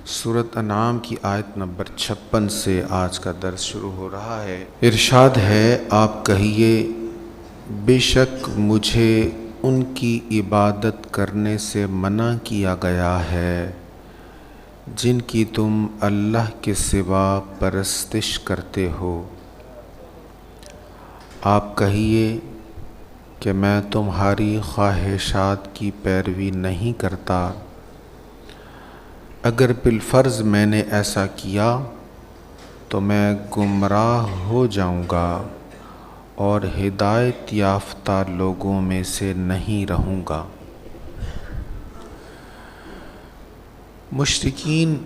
سورۃ انعام کی آیت نمبر 56 سے آج کا درس شروع ہو رہا ہے۔ ارشاد ہے، آپ کہیے بے شک مجھے ان کی عبادت کرنے سے منع کیا گیا ہے جن کی تم اللہ کے سوا پرستش کرتے ہو۔ آپ کہیے کہ میں تمہاری خواہشات کی پیروی نہیں کرتا، اگر بالفرض میں نے ایسا کیا تو میں گمراہ ہو جاؤں گا اور ہدایت یافتہ لوگوں میں سے نہیں رہوں گا۔ مشرکین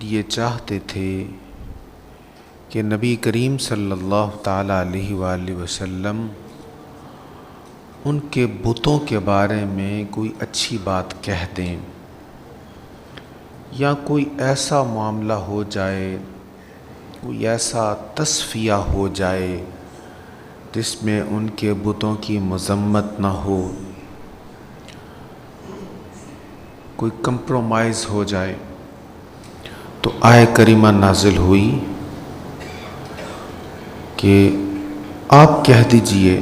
یہ چاہتے تھے کہ نبی کریم صلی اللہ تعالیٰ علیہ وآلہ وسلم ان کے بتوں کے بارے میں کوئی اچھی بات کہہ دیں، یا کوئی ایسا معاملہ ہو جائے، کوئی ایسا تصفیہ ہو جائے جس میں ان کے بتوں کی مذمت نہ ہو، کوئی کمپرومائز ہو جائے۔ تو آیت کریمہ نازل ہوئی کہ آپ کہہ دیجئے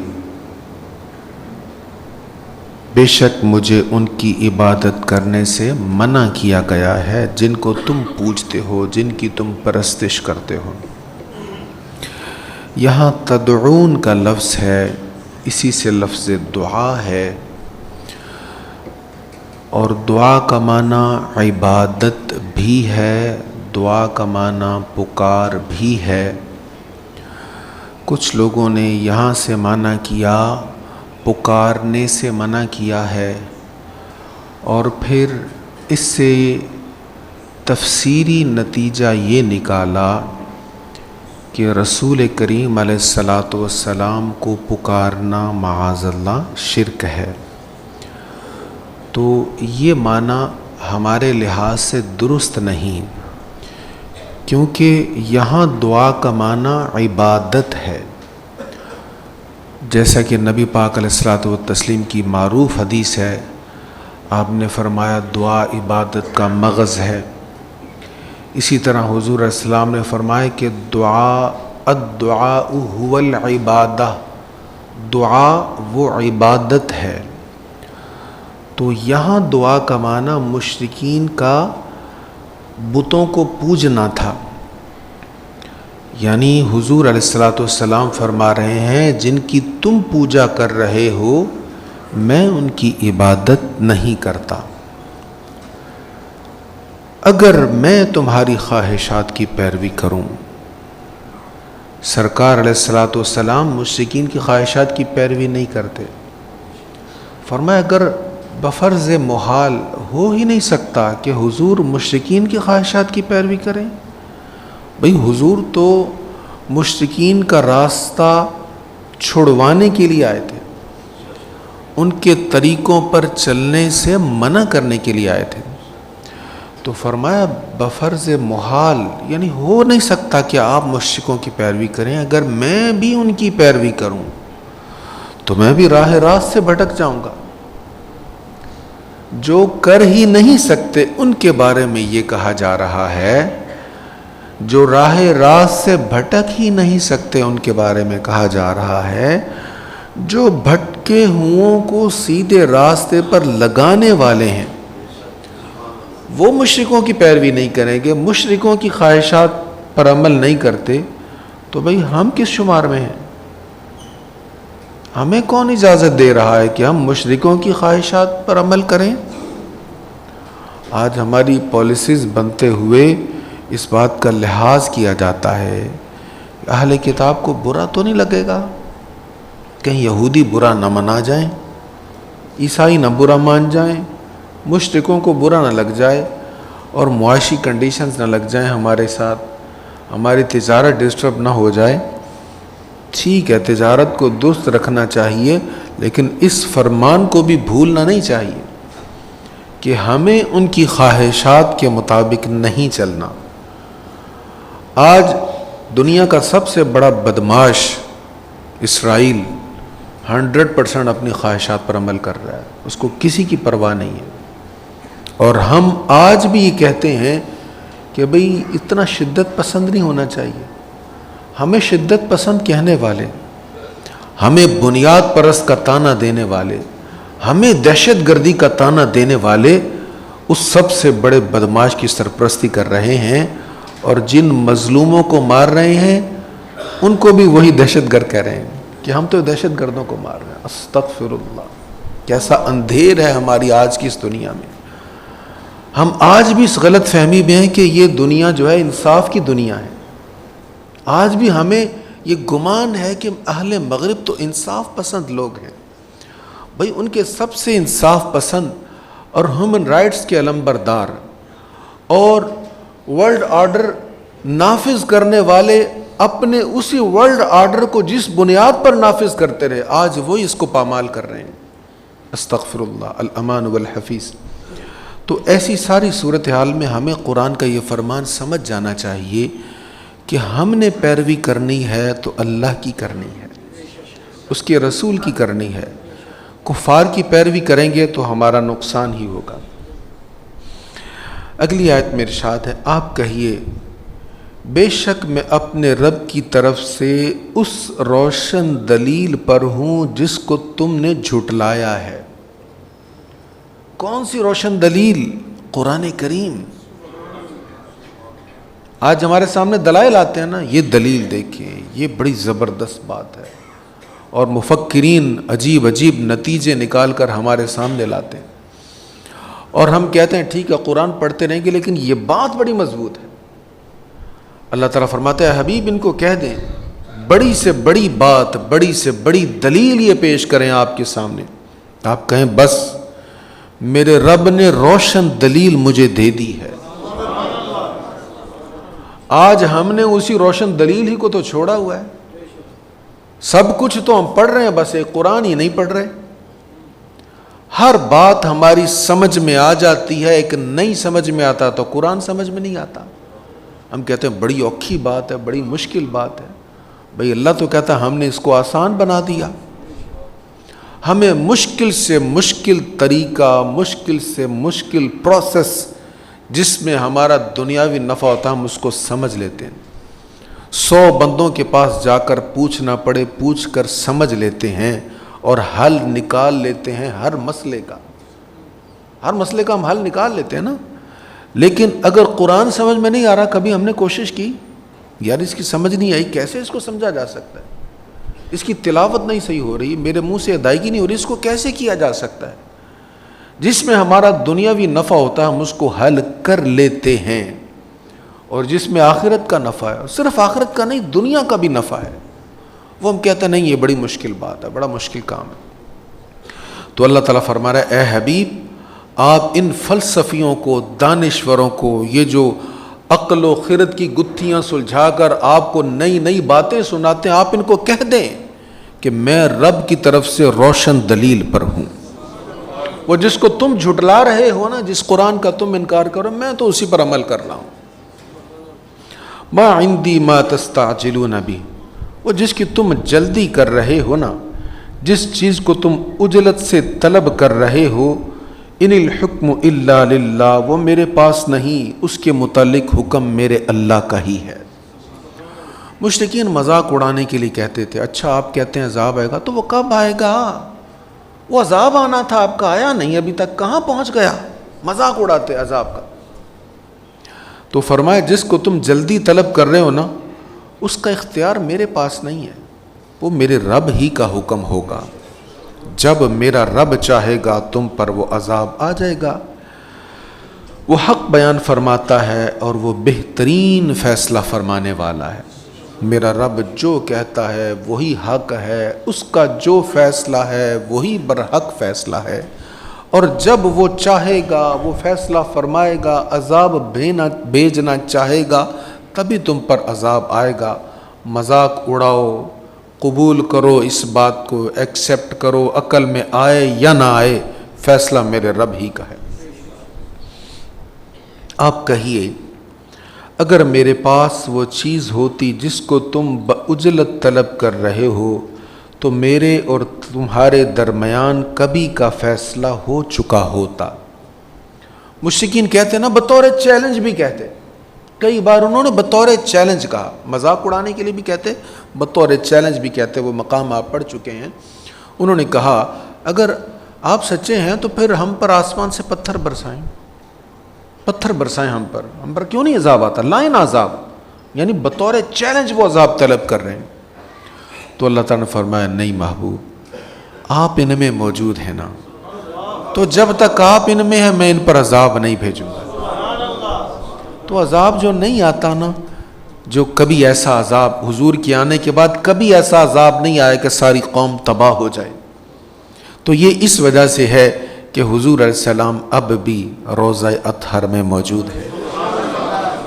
بے شک مجھے ان کی عبادت کرنے سے منع کیا گیا ہے جن کو تم پوجتے ہو، جن کی تم پرستش کرتے ہو۔ یہاں تدعون کا لفظ ہے، اسی سے لفظ دعا ہے، اور دعا کا معنی عبادت بھی ہے، دعا کا معنی پکار بھی ہے۔ کچھ لوگوں نے یہاں سے معنی کیا، پکارنے سے منع کیا ہے، اور پھر اس سے تفسیری نتیجہ یہ نکالا کہ رسول کریم علیہ السلام کو پکارنا معاذ اللہ شرک ہے۔ تو یہ معنی ہمارے لحاظ سے درست نہیں، کیونکہ یہاں دعا کا معنی عبادت ہے، جیسا کہ نبی پاک علیہ الصلوۃ والتسلیم کی معروف حدیث ہے، آپ نے فرمایا دعا عبادت کا مغز ہے۔ اسی طرح حضور علیہ السلام نے فرمایا کہ الدعاء هو العبادہ، دعا وہ عبادت ہے۔ تو یہاں دعا کا معنی مشرکین کا بتوں کو پوجنا تھا، یعنی حضور علیہ الصلوۃ والسلام فرما رہے ہیں جن کی تم پوجا کر رہے ہو میں ان کی عبادت نہیں کرتا، اگر میں تمہاری خواہشات کی پیروی کروں۔ سرکار علیہ الصلوۃ والسلام مشرکین کی خواہشات کی پیروی نہیں کرتے۔ فرمایا اگر بفرض محال ہو ہی نہیں سکتا کہ حضور مشرکین کی خواہشات کی پیروی کریں۔ بھئی حضور تو مشرکین کا راستہ چھڑوانے کے لیے آئے تھے، ان کے طریقوں پر چلنے سے منع کرنے کے لیے آئے تھے۔ تو فرمایا بفرض محال، یعنی ہو نہیں سکتا کہ آپ مشرکوں کی پیروی کریں، اگر میں بھی ان کی پیروی کروں تو میں بھی راہ راست سے بھٹک جاؤں گا۔ جو کر ہی نہیں سکتے ان کے بارے میں یہ کہا جا رہا ہے، جو راہ راست سے بھٹک ہی نہیں سکتے ان کے بارے میں کہا جا رہا ہے، جو بھٹکے ہوں کو سیدھے راستے پر لگانے والے ہیں وہ مشرکوں کی پیروی نہیں کریں گے، مشرکوں کی خواہشات پر عمل نہیں کرتے، تو بھئی ہم کس شمار میں ہیں؟ ہمیں کون اجازت دے رہا ہے کہ ہم مشرکوں کی خواہشات پر عمل کریں؟ آج ہماری پالیسیز بنتے ہوئے اس بات کا لحاظ کیا جاتا ہے کہ اہل کتاب کو برا تو نہیں لگے گا، کہیں یہودی برا نہ منا جائیں، عیسائی نہ برا مان جائیں، مشرکوں کو برا نہ لگ جائے، اور معاشی کنڈیشنز نہ لگ جائیں ہمارے ساتھ، ہماری تجارت ڈسٹرب نہ ہو جائے۔ ٹھیک ہے، تجارت کو درست رکھنا چاہیے، لیکن اس فرمان کو بھی بھولنا نہیں چاہیے کہ ہمیں ان کی خواہشات کے مطابق نہیں چلنا۔ آج دنیا کا سب سے بڑا بدماش اسرائیل 100% اپنی خواہشات پر عمل کر رہا ہے، اس کو کسی کی پرواہ نہیں ہے، اور ہم آج بھی یہ کہتے ہیں کہ بھئی اتنا شدت پسند نہیں ہونا چاہیے. ہمیں شدت پسند کہنے والے، ہمیں بنیاد پرست کا تانا دینے والے، ہمیں دہشت گردی کا تانا دینے والے اس سب سے بڑے بدماش کی سرپرستی کر رہے ہیں، اور جن مظلوموں کو مار رہے ہیں ان کو بھی وہی دہشت گرد کہہ رہے ہیں کہ ہم تو دہشت گردوں کو مار رہے ہیں. استغفر اللہ. کیسا اندھیر ہے ہماری آج کی اس دنیا میں. ہم آج بھی اس غلط فہمی میں ہیں کہ یہ دنیا جو ہے انصاف کی دنیا ہے. آج بھی ہمیں یہ گمان ہے کہ اہل مغرب تو انصاف پسند لوگ ہیں. بھئی ان کے سب سے انصاف پسند اور ہیومن رائٹس کے علمبردار اور ورلڈ آرڈر نافذ کرنے والے اپنے اسی ورلڈ آرڈر کو جس بنیاد پر نافذ کرتے رہے، آج وہی اس کو پامال کر رہے ہیں. استغفر اللہ. الامان والحفیظ. تو ایسی ساری صورتحال میں ہمیں قرآن کا یہ فرمان سمجھ جانا چاہیے کہ ہم نے پیروی کرنی ہے تو اللہ کی کرنی ہے، اس کے رسول کی کرنی ہے. کفار کی پیروی کریں گے تو ہمارا نقصان ہی ہوگا. اگلی آیت میں ارشاد ہے، آپ کہیے بے شک میں اپنے رب کی طرف سے اس روشن دلیل پر ہوں جس کو تم نے جھٹلایا ہے. کون سی روشن دلیل؟ قرآن کریم. آج ہمارے سامنے دلائل آتے ہیں نا، یہ دلیل دیکھیں، یہ بڑی زبردست بات ہے، اور مفکرین عجیب عجیب نتیجے نکال کر ہمارے سامنے لاتے ہیں، اور ہم کہتے ہیں ٹھیک ہے قرآن پڑھتے رہیں گے لیکن یہ بات بڑی مضبوط ہے. اللہ تعالیٰ فرماتا ہے حبیب ان کو کہہ دیں بڑی سے بڑی بات، بڑی سے بڑی دلیل یہ پیش کریں آپ کے سامنے. آپ کہیں بس میرے رب نے روشن دلیل مجھے دے دی ہے. آج ہم نے اسی روشن دلیل ہی کو تو چھوڑا ہوا ہے. سب کچھ تو ہم پڑھ رہے ہیں، بس ایک قرآن ہی نہیں پڑھ رہے. ہر بات ہماری سمجھ میں آ جاتی ہے، ایک نئی سمجھ میں آتا تو قرآن سمجھ میں نہیں آتا. ہم کہتے ہیں بڑی اوکھی بات ہے، بڑی مشکل بات ہے. بھئی اللہ تو کہتا ہے ہم نے اس کو آسان بنا دیا. ہمیں مشکل سے مشکل طریقہ، مشکل سے مشکل پروسیس جس میں ہمارا دنیاوی نفع ہوتا ہے ہم اس کو سمجھ لیتے ہیں. 100 بندوں کے پاس جا کر پوچھنا پڑے، پوچھ کر سمجھ لیتے ہیں اور حل نکال لیتے ہیں ہر مسئلے کا. ہر مسئلے کا ہم حل نکال لیتے ہیں نا. لیکن اگر قرآن سمجھ میں نہیں آ رہا، کبھی ہم نے کوشش کی یار اس کی سمجھ نہیں آئی، کیسے اس کو سمجھا جا سکتا ہے، اس کی تلاوت نہیں صحیح ہو رہی، میرے منہ سے ادائیگی نہیں ہو رہی، اس کو کیسے کیا جا سکتا ہے. جس میں ہمارا دنیاوی نفع ہوتا ہے ہم اس کو حل کر لیتے ہیں، اور جس میں آخرت کا نفع ہے، صرف آخرت کا نہیں دنیا کا بھی نفع ہے، وہ ہم کہتے ہیں نہیں یہ بڑی مشکل بات ہے، بڑا مشکل کام ہے. تو اللہ تعالیٰ فرما رہا ہے اے حبیب آپ ان فلسفیوں کو، دانشوروں کو، یہ جو عقل و خرد کی گتھیاں سلجھا کر آپ کو نئی نئی باتیں سناتے ہیں، آپ ان کو کہہ دیں کہ میں رب کی طرف سے روشن دلیل پر ہوں. وہ جس کو تم جھٹلا رہے ہو نا، جس قرآن کا تم انکار کرو، میں تو اسی پر عمل کر رہا ہوں. ما عندی ما تستعجلون بہ، وہ جس کی تم جلدی کر رہے ہو نا، جس چیز کو تم عجلت سے طلب کر رہے ہو، ان الحکم الا للہ، وہ میرے پاس نہیں، اس کے متعلق حکم میرے اللہ کا ہی ہے. مشرکین مذاق اڑانے کے لیے کہتے تھے اچھا آپ کہتے ہیں عذاب آئے گا، تو وہ کب آئے گا؟ وہ عذاب آنا تھا آپ کا، آیا نہیں ابھی تک، کہاں پہنچ گیا؟ مذاق اڑاتے عذاب کا. تو فرمایا جس کو تم جلدی طلب کر رہے ہو نا، اس کا اختیار میرے پاس نہیں ہے، وہ میرے رب ہی کا حکم ہوگا. جب میرا رب چاہے گا تم پر وہ عذاب آ جائے گا. وہ حق بیان فرماتا ہے اور وہ بہترین فیصلہ فرمانے والا ہے. میرا رب جو کہتا ہے وہی حق ہے، اس کا جو فیصلہ ہے وہی برحق فیصلہ ہے، اور جب وہ چاہے گا وہ فیصلہ فرمائے گا، عذاب بھیجنا چاہے گا تبھی تم پر عذاب آئے گا. مذاق اڑاؤ، قبول کرو اس بات کو، ایکسیپٹ کرو، عقل میں آئے یا نہ آئے، فیصلہ میرے رب ہی کا ہے. آپ کہیے اگر میرے پاس وہ چیز ہوتی جس کو تم بعجلت طلب کر رہے ہو تو میرے اور تمہارے درمیان کبھی کا فیصلہ ہو چکا ہوتا. مشرکین کہتے نا، بطور چیلنج بھی کہتے کئی بار انہوں نے بطور چیلنج کہا، مذاق اڑانے کے لیے بھی کہتے، بطور چیلنج بھی کہتے، وہ مقام آپ پڑھ چکے ہیں۔ انہوں نے کہا اگر آپ سچے ہیں تو پھر ہم پر آسمان سے پتھر برسائیں، پتھر برسائیں ہم پر کیوں نہیں عذاب آتا، لائیں عذاب، یعنی بطور چیلنج وہ عذاب طلب کر رہے ہیں۔ تو اللہ تعالیٰ نے فرمایا نہیں محبوب، آپ ان میں موجود ہیں نا، تو جب تک آپ ان میں ہیں میں ان پر عذاب نہیں بھیجوں گا۔ تو عذاب جو نہیں آتا نا، جو کبھی ایسا عذاب حضور کے آنے کے بعد کبھی ایسا عذاب نہیں آیا کہ ساری قوم تباہ ہو جائے، تو یہ اس وجہ سے ہے کہ حضور علیہ السلام اب بھی روضہ اطہر میں موجود ہے،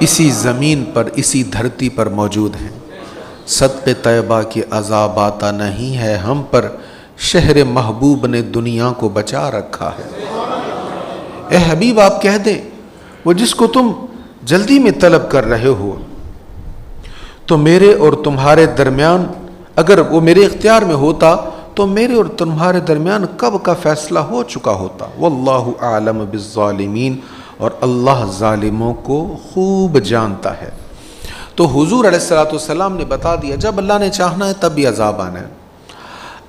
اسی زمین پر، اسی دھرتی پر موجود ہیں۔ صدق طیبہ کے عذاب آتا نہیں ہے ہم پر، شہر محبوب نے دنیا کو بچا رکھا ہے۔ اے حبیب آپ کہہ دیں، وہ جس کو تم جلدی میں طلب کر رہے ہو، تو میرے اور تمہارے درمیان، اگر وہ میرے اختیار میں ہوتا تو میرے اور تمہارے درمیان کب کا فیصلہ ہو چکا ہوتا۔ واللہ اعلم بالظالمین، اور اللہ ظالموں کو خوب جانتا ہے۔ تو حضور علیہ السلام نے بتا دیا جب اللہ نے چاہنا ہے تب بھی عذاب آنا ہے۔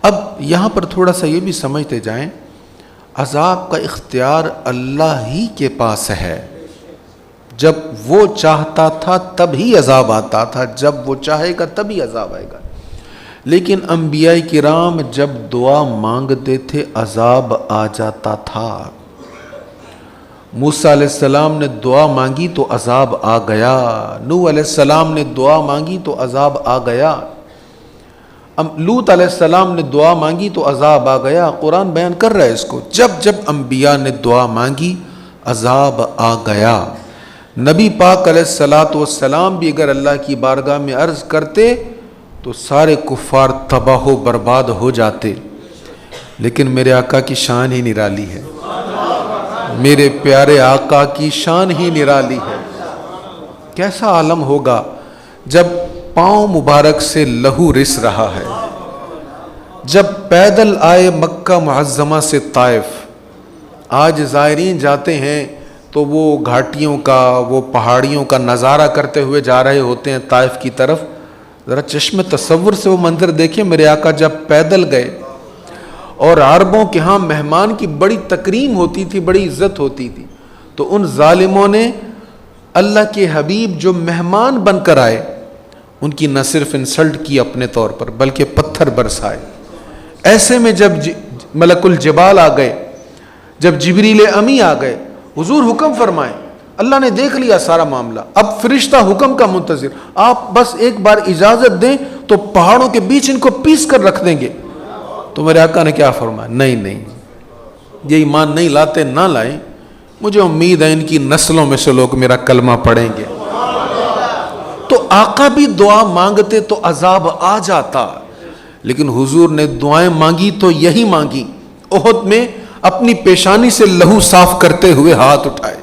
اب یہاں پر تھوڑا سا یہ بھی سمجھتے جائیں، عذاب کا اختیار اللہ ہی کے پاس ہے۔ جب وہ چاہتا تھا تب ہی عذاب آتا تھا، جب وہ چاہے گا تب ہی عذاب آئے گا۔ لیکن انبیاء کرام جب دعا مانگتے تھے عذاب آ جاتا تھا۔ موسیٰ علیہ السلام نے دعا مانگی تو عذاب آ گیا، نوح علیہ السلام نے دعا مانگی تو عذاب آ گیا، لوط علیہ السلام نے دعا مانگی تو عذاب آ گیا۔ قرآن بیان کر رہا ہے اس کو، جب جب انبیاء نے دعا مانگی عذاب آ گیا۔ نبی پاک علیہ السلام بھی اگر اللہ کی بارگاہ میں عرض کرتے تو سارے کفار تباہ و برباد ہو جاتے، لیکن میرے آقا کی شان ہی نرالی ہے، میرے پیارے آقا کی شان ہی نرالی ہے۔ کیسا عالم ہوگا جب پاؤں مبارک سے لہو رس رہا ہے، جب پیدل آئے مکہ معظمہ سے طائف۔ آج زائرین جاتے ہیں تو وہ گھاٹیوں کا، وہ پہاڑیوں کا نظارہ کرتے ہوئے جا رہے ہوتے ہیں طائف کی طرف۔ ذرا چشم تصور سے وہ منظر دیکھیں، میرے آقا جب پیدل گئے، اور عربوں کے ہاں مہمان کی بڑی تکریم ہوتی تھی، بڑی عزت ہوتی تھی، تو ان ظالموں نے اللہ کے حبیب جو مہمان بن کر آئے ان کی نہ صرف انسلٹ کی اپنے طور پر بلکہ پتھر برسائے۔ ایسے میں جب ملک الجبال آ گئے، جب جبریل امی آ گئے، حضور حکم فرمائیں، اللہ نے دیکھ لیا سارا معاملہ، اب فرشتہ حکم کا منتظر، آپ بس ایک بار اجازت دیں تو پہاڑوں کے بیچ ان کو پیس کر رکھ دیں گے۔ تو میرے آقا نے کیا فرمایا، نہیں، یہ ایمان نہیں لاتے نہ لائیں، مجھے امید ہے ان کی نسلوں میں سے لوگ میرا کلمہ پڑھیں گے۔ تو آقا بھی دعا مانگتے تو عذاب آ جاتا، لیکن حضور نے دعائیں مانگی تو یہی مانگی، احد میں اپنی پیشانی سے لہو صاف کرتے ہوئے ہاتھ اٹھائے،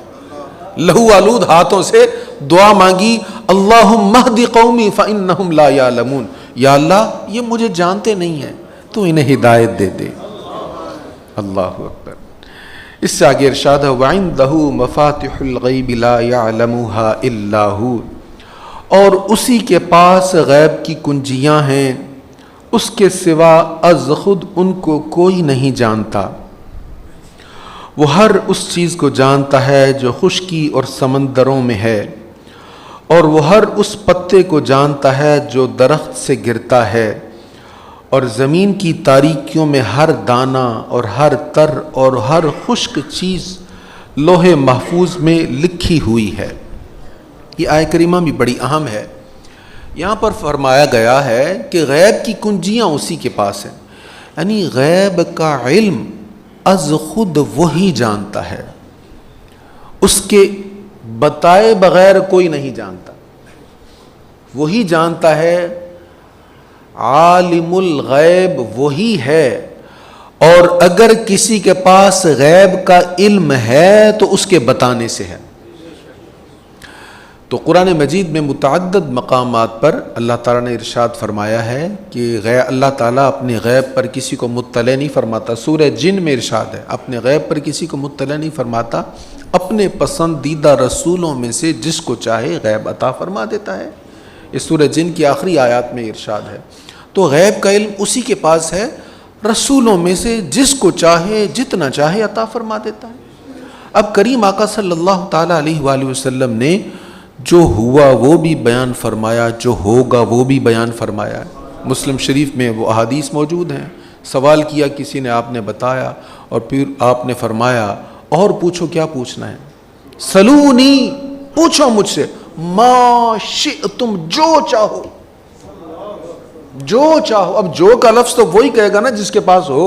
لہو آلود ہاتھوں سے دعا مانگی، اللہم اہد قومی فانہم لا یعلمون، یا اللہ یہ مجھے جانتے نہیں ہیں، تو انہیں ہدایت دے دے۔ اللہ اکبر۔ اس سے آگے ارشاد ہے وَعِندَهُ مَفَاتِحُ الْغَيْبِ لَا يَعْلَمُهَا إِلَّا هُوَ، اور اسی کے پاس غیب کی کنجیاں ہیں، اس کے سوا از خود ان کو کوئی نہیں جانتا۔ وہ ہر اس چیز کو جانتا ہے جو خشکی اور سمندروں میں ہے، اور وہ ہر اس پتے کو جانتا ہے جو درخت سے گرتا ہے، اور زمین کی تاریکیوں میں ہر دانہ اور ہر تر اور ہر خشک چیز لوح محفوظ میں لکھی ہوئی ہے۔ یہ آیت کریمہ بھی بڑی اہم ہے۔ یہاں پر فرمایا گیا ہے کہ غیب کی کنجیاں اسی کے پاس ہیں، یعنی غیب کا علم از خود وہی جانتا ہے، اس کے بتائے بغیر کوئی نہیں جانتا، وہی جانتا ہے، عالم الغیب وہی ہے، اور اگر کسی کے پاس غیب کا علم ہے تو اس کے بتانے سے ہے۔ تو قرآن مجید میں متعدد مقامات پر اللہ تعالیٰ نے ارشاد فرمایا ہے کہ اللہ تعالیٰ اپنے غیب پر کسی کو مطلع نہیں فرماتا۔ سورہ جن میں ارشاد ہے اپنے غیب پر کسی کو مطلع نہیں فرماتا، اپنے پسندیدہ رسولوں میں سے جس کو چاہے غیب عطا فرما دیتا ہے. اس سورہ جن کی آخری آیات میں ارشاد ہے. تو غیب کا علم اسی کے پاس ہے، رسولوں میں سے جس کو چاہے جتنا چاہے عطا فرما دیتا ہے. اب کریم آقا صلی اللہ تعالیٰ علیہ وآلہ وسلم نے جو ہوا وہ بھی بیان فرمایا، جو ہوگا وہ بھی بیان فرمایا. مسلم شریف میں وہ احادیث موجود ہیں. سوال کیا کسی نے، آپ نے بتایا، اور پھر آپ نے فرمایا اور پوچھو کیا پوچھنا ہے. سلونی، پوچھو مجھ سے، ما شئتم، جو چاہو، جو چاہو. اب جو کا لفظ تو وہی کہے گا نا جس کے پاس ہو.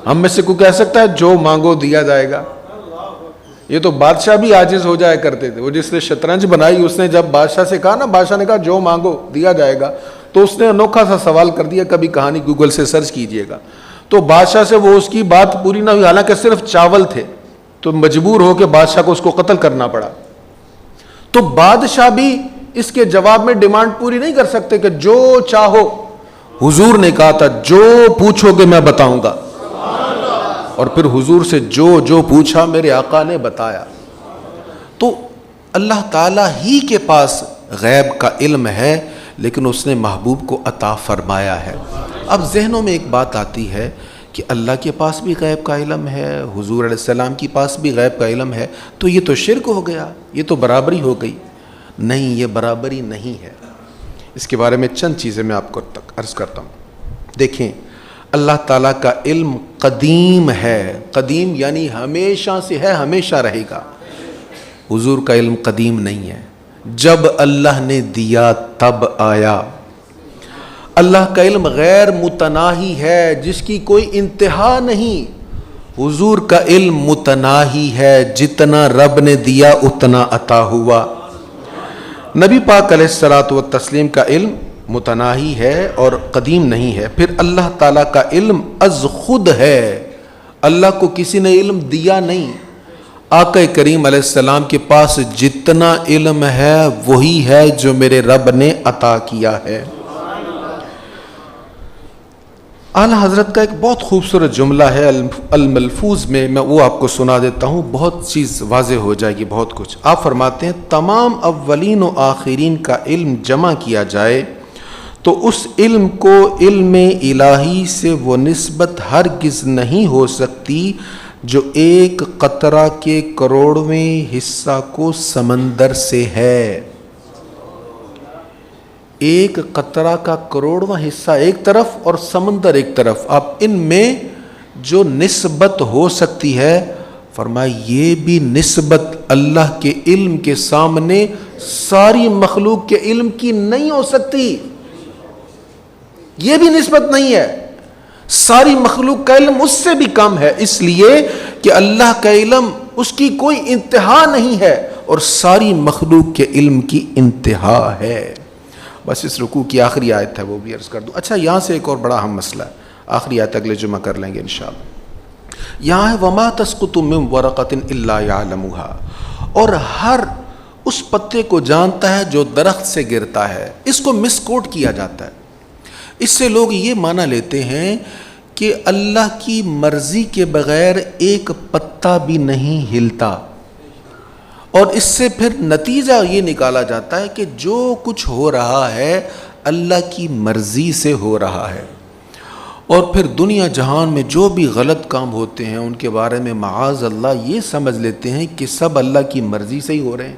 ہم میں سے کوئی کہہ سکتا ہے جو مانگو دیا جائے گا؟ یہ تو بادشاہ بھی عاجز ہو جایا کرتے تھے. وہ جس نے شطرنج بنائی، اس نے جب بادشاہ سے کہا نا، بادشاہ نے کہا جو مانگو دیا جائے گا، تو اس نے انوکھا سا سوال کر دیا. کبھی کہانی گوگل سے سرچ کیجئے گا. تو بادشاہ سے وہ اس کی بات پوری نہ ہوئی، حالانکہ صرف چاول تھے، تو مجبور ہو کے بادشاہ کو اس کو قتل کرنا پڑا. تو بادشاہ بھی اس کے جواب میں ڈیمانڈ پوری نہیں کر سکتے کہ جو چاہو. حضور نے کہا تھا جو پوچھو گے میں بتاؤں گا. اور پھر حضور سے جو پوچھا میرے آقا نے بتایا. تو اللہ تعالیٰ ہی کے پاس غیب کا علم ہے، لیکن اس نے محبوب کو عطا فرمایا ہے. اب ذہنوں میں ایک بات آتی ہے کہ اللہ کے پاس بھی غیب کا علم ہے، حضور علیہ السلام کے پاس بھی غیب کا علم ہے، تو یہ تو شرک ہو گیا، یہ تو برابری ہو گئی. نہیں، یہ برابری نہیں ہے. اس کے بارے میں چند چیزیں میں آپ کو عرض کرتا ہوں. دیکھیں، اللہ تعالیٰ کا علم قدیم ہے. قدیم یعنی ہمیشہ سے ہے، ہمیشہ رہے گا. حضور کا علم قدیم نہیں ہے، جب اللہ نے دیا تب آیا. اللہ کا علم غیر متناہی ہے، جس کی کوئی انتہا نہیں. حضور کا علم متناہی ہے، جتنا رب نے دیا اتنا عطا ہوا. نبی پاک علیہ الصلوۃ والتسلیم کا علم متناہی ہے اور قدیم نہیں ہے. پھر اللہ تعالیٰ کا علم از خود ہے، اللہ کو کسی نے علم دیا نہیں. آقا کریم علیہ السلام کے پاس جتنا علم ہے وہی ہے جو میرے رب نے عطا کیا ہے. اعلیٰ حضرت کا ایک بہت خوبصورت جملہ ہے الملفوظ میں وہ آپ کو سنا دیتا ہوں، بہت چیز واضح ہو جائے گی، بہت کچھ. آپ فرماتے ہیں تمام اولین و آخرین کا علم جمع کیا جائے تو اس علم کو علم الہی سے وہ نسبت ہرگز نہیں ہو سکتی جو ایک قطرہ کے کروڑویں حصہ کو سمندر سے ہے. ایک قطرہ کا کروڑواں حصہ ایک طرف اور سمندر ایک طرف. اب ان میں جو نسبت ہو سکتی ہے، فرمایا یہ بھی نسبت اللہ کے علم کے سامنے ساری مخلوق کے علم کی نہیں ہو سکتی. یہ بھی نسبت نہیں ہے. ساری مخلوق کا علم اس سے بھی کم ہے، اس لیے کہ اللہ کا علم اس کی کوئی انتہا نہیں ہے اور ساری مخلوق کے علم کی انتہا ہے. بس اس رکوع کی آخری آیت ہے، وہ بھی عرض کر دوں. اچھا، یہاں سے ایک اور بڑا اہم مسئلہ ہے، آخری آیت اگلے جمعہ کر لیں گے انشاءاللہ. یہاں ہے وَمَا تَسْقُطُ مِن وَرَقَةٍ إِلَّا يَعْلَمُهَا، اور ہر اس پتے کو جانتا ہے جو درخت سے گرتا ہے. اس کو مس کوٹ کیا جاتا ہے. اس سے لوگ یہ معنی لیتے ہیں کہ اللہ کی مرضی کے بغیر ایک پتا بھی نہیں ہلتا، اور اس سے پھر نتیجہ یہ نکالا جاتا ہے کہ جو کچھ ہو رہا ہے اللہ کی مرضی سے ہو رہا ہے. اور پھر دنیا جہان میں جو بھی غلط کام ہوتے ہیں ان کے بارے میں معاذ اللہ یہ سمجھ لیتے ہیں کہ سب اللہ کی مرضی سے ہی ہو رہے ہیں،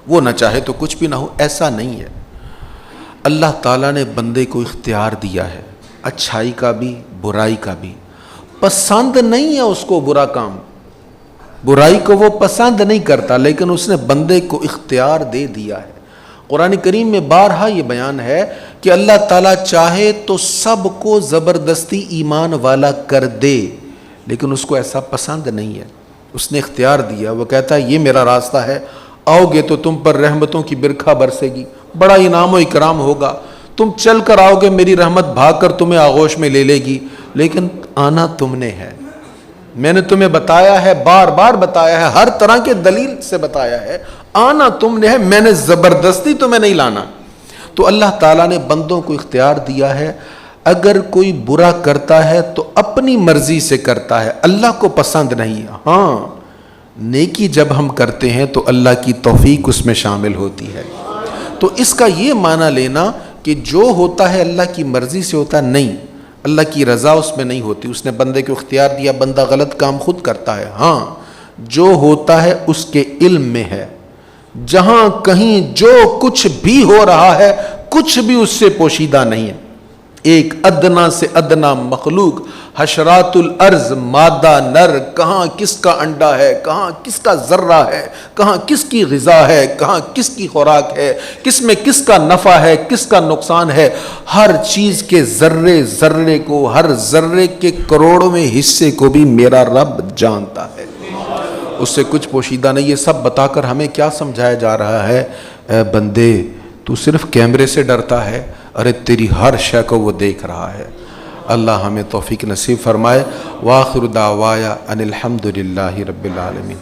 وہ نہ چاہے تو کچھ بھی نہ ہو. ایسا نہیں ہے. اللہ تعالیٰ نے بندے کو اختیار دیا ہے، اچھائی کا بھی برائی کا بھی. پسند نہیں ہے اس کو برا کام، برائی کو وہ پسند نہیں کرتا، لیکن اس نے بندے کو اختیار دے دیا ہے. قرآن کریم میں بارہا یہ بیان ہے کہ اللہ تعالیٰ چاہے تو سب کو زبردستی ایمان والا کر دے، لیکن اس کو ایسا پسند نہیں ہے. اس نے اختیار دیا، وہ کہتا ہے یہ میرا راستہ ہے، آؤ گے تو تم پر رحمتوں کی برکھا برسے گی، بڑا انعام و اکرام ہوگا، تم چل کر آؤ گے میری رحمت بھاگ کر تمہیں آغوش میں لے لے گی، لیکن آنا تم نے ہے. میں نے تمہیں بتایا ہے، بار بار بتایا ہے، ہر طرح کے دلیل سے بتایا ہے، آنا تم نے ہے، میں نے زبردستی تمہیں نہیں لانا. تو اللہ تعالیٰ نے بندوں کو اختیار دیا ہے. اگر کوئی برا کرتا ہے تو اپنی مرضی سے کرتا ہے، اللہ کو پسند نہیں. ہاں، نیکی جب ہم کرتے ہیں تو اللہ کی توفیق اس میں شامل ہوتی ہے. تو اس کا یہ معنی لینا کہ جو ہوتا ہے اللہ کی مرضی سے ہوتا ہے، نہیں، اللہ کی رضا اس میں نہیں ہوتی. اس نے بندے کو اختیار دیا، بندہ غلط کام خود کرتا ہے. ہاں، جو ہوتا ہے اس کے علم میں ہے. جہاں کہیں جو کچھ بھی ہو رہا ہے کچھ بھی اس سے پوشیدہ نہیں ہے. ایک ادنا سے ادنا مخلوق، حشرات الارض، مادہ نر، کہاں کس کا انڈا ہے، کہاں کس کا ذرہ ہے، کہاں کس کی غذا ہے، کہاں کس کی خوراک ہے، کس میں کس کا نفع ہے، کس کا نقصان ہے، ہر چیز کے ذرے ذرے کو، ہر ذرے کے کروڑوں میں حصے کو بھی میرا رب جانتا ہے. اس سے کچھ پوشیدہ نہیں. یہ سب بتا کر ہمیں کیا سمجھایا جا رہا ہے؟ اے بندے، تو صرف کیمرے سے ڈرتا ہے، ارے تیری ہر شے کو وہ دیکھ رہا ہے. اللہ ہمیں توفیق نصیب فرمائے. وآخر دعوایا ان الحمد للہ رب العالمین.